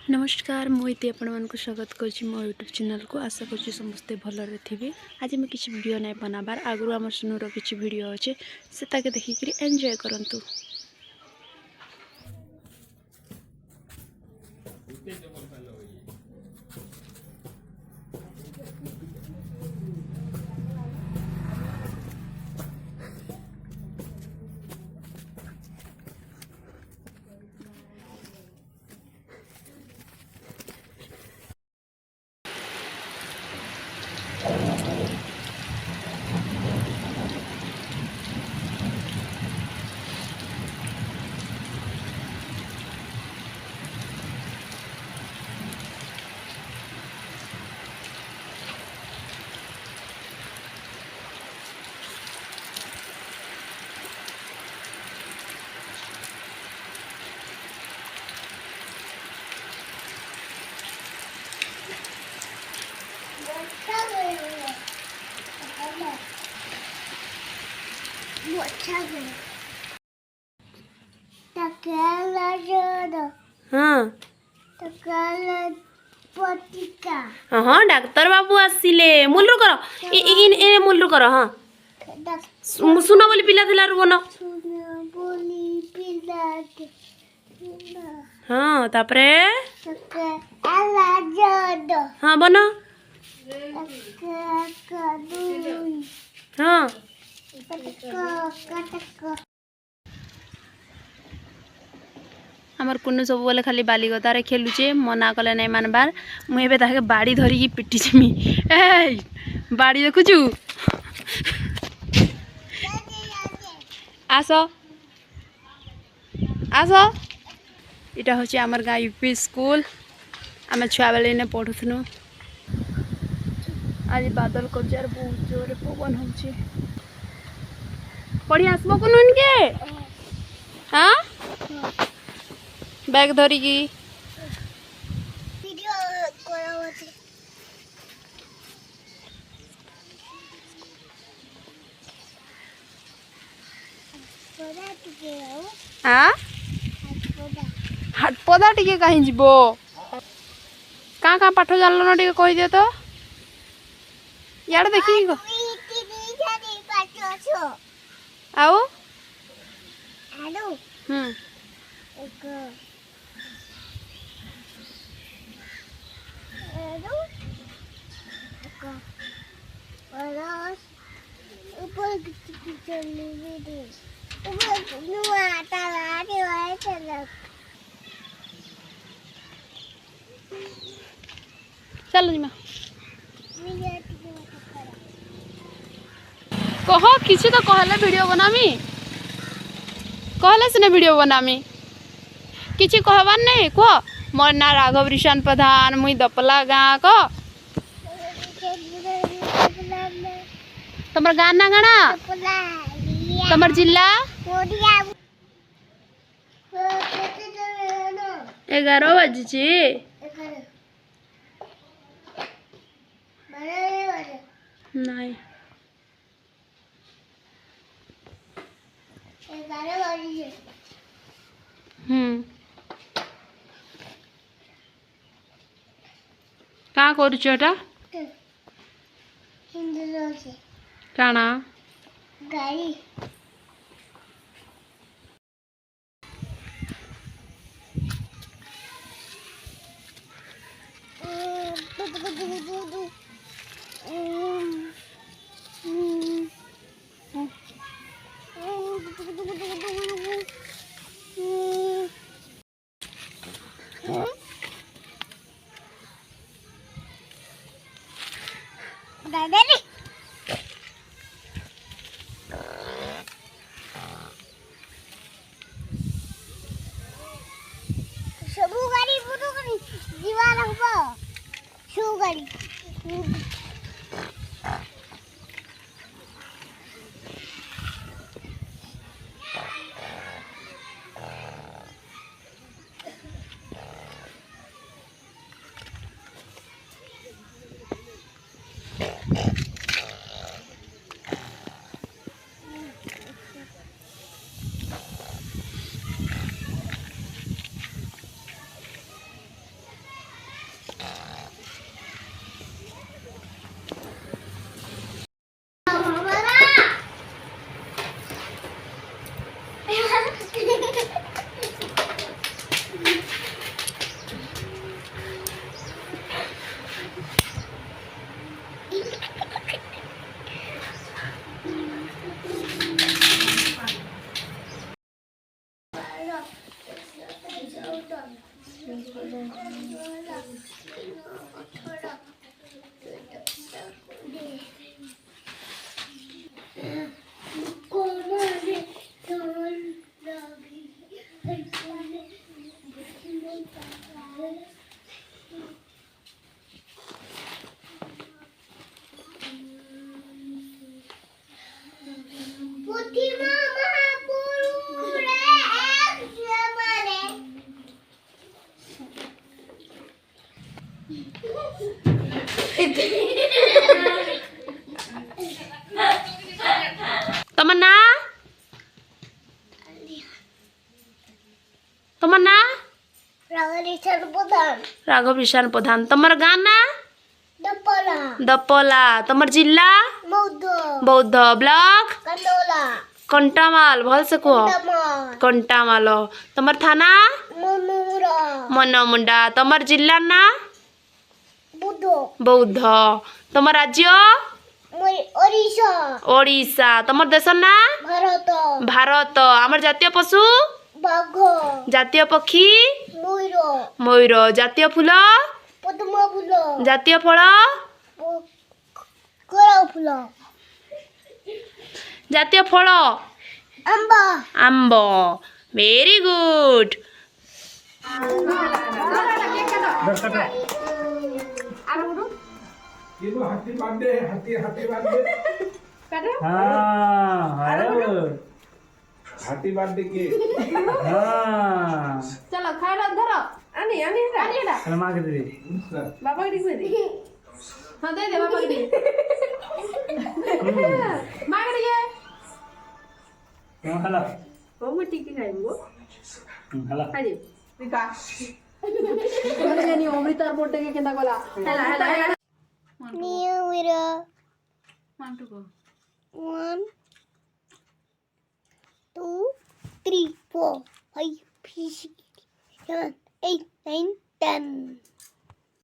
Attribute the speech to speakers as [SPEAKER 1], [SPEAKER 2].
[SPEAKER 1] नमस्कार मुझे आपण स्वागत करुँच मो यूट्यूब चैनल को। आशा करुँच समस्ते भलरे थे। आज मैं किसी वीडियो नहीं बनाबार आगु आम सुनूर किसी वीडियो अच्छे से ताके देखिक एंजॉय करंतु। हाँ हाँ डाक्तर बाबू आसिले मुलरु कर ए मुलरु कर। हाँ सुन बोली पिला थिला रुबन। हाँ तापरे हाँ बन। हाँ आमर कुन्नू सब बोले खाली बाली गदारे खेलुचे मना कले नहीं मानबार। मुझे ताके बाड़ी धरिकी पिटी जिमी। ए बाड़ी देखुचु आस आस इटा हूँ आमर गाँ यूपी स्कूल। आम छुआ बेले ने पढ़ुथनु। आज बादल कर बहुत जोर पवन हो पढ़ी आसब कुन उनके। हाँ बैग धरिकी हाँ हाटपदा टिके कहीं जीव कहाँ पाठ जान ना टे कही दे तो यार देखी आओ चलो जी कह किसी तो कहले वीडियो बनामी कहले सिने वीडियो बनामी किसी कहबार नहीं कह मोर ना राघव रिशान प्रधान मुई दपला गाँ कह तमर गाँ ना गाना तमर जिला 11 बजे नहीं क्या करुचटा काना गाड़ी তোমার না তোমার না রাঘব ঋষান প্রধান তোমার গাঁ না দপলা তোমার জিল্লা বৌদ্ধ ব্লক কଣ୍ଟାମାଲ ଭଲସେ କୁହ କଣ୍ଟାମାଲ ତମର ଥାନା ମନମୁଣ୍ଡା ତମର ଜିଲ୍ଲା ନା ବୌଦ୍ଧ ତମ ରାଜ୍ୟ ଓଡ଼ିଶା ତମର ଦେଶ ନା ଭାରତ ଆମର ଜାତୀୟ ପଶୁ ଜାତୀୟ ପକ୍ଷୀ ମୟୂର ଜାତୀୟ ଫୁଲ ଜାତୀୟ ଫଳ ଜାତୀୟ ଫଳ ଆମ୍ବ ଭେରି ଗୁଡ୍
[SPEAKER 2] हाथी बांधे के
[SPEAKER 1] चलो खाइला धर आनी आनी आनी एला
[SPEAKER 2] चल मां के दे
[SPEAKER 1] बाबा के दे हां दे दे बाबा के दे मां के दे
[SPEAKER 2] हला
[SPEAKER 1] ओ मु टिकी खाइबो
[SPEAKER 2] हला
[SPEAKER 1] खाइ विका बोले नी अमृतार बोटे के केंदा गला हला हला
[SPEAKER 3] New winner.
[SPEAKER 1] 1 2 go
[SPEAKER 3] 1, 2, 3, 4, 5, 6, 7, 8, 9, 10.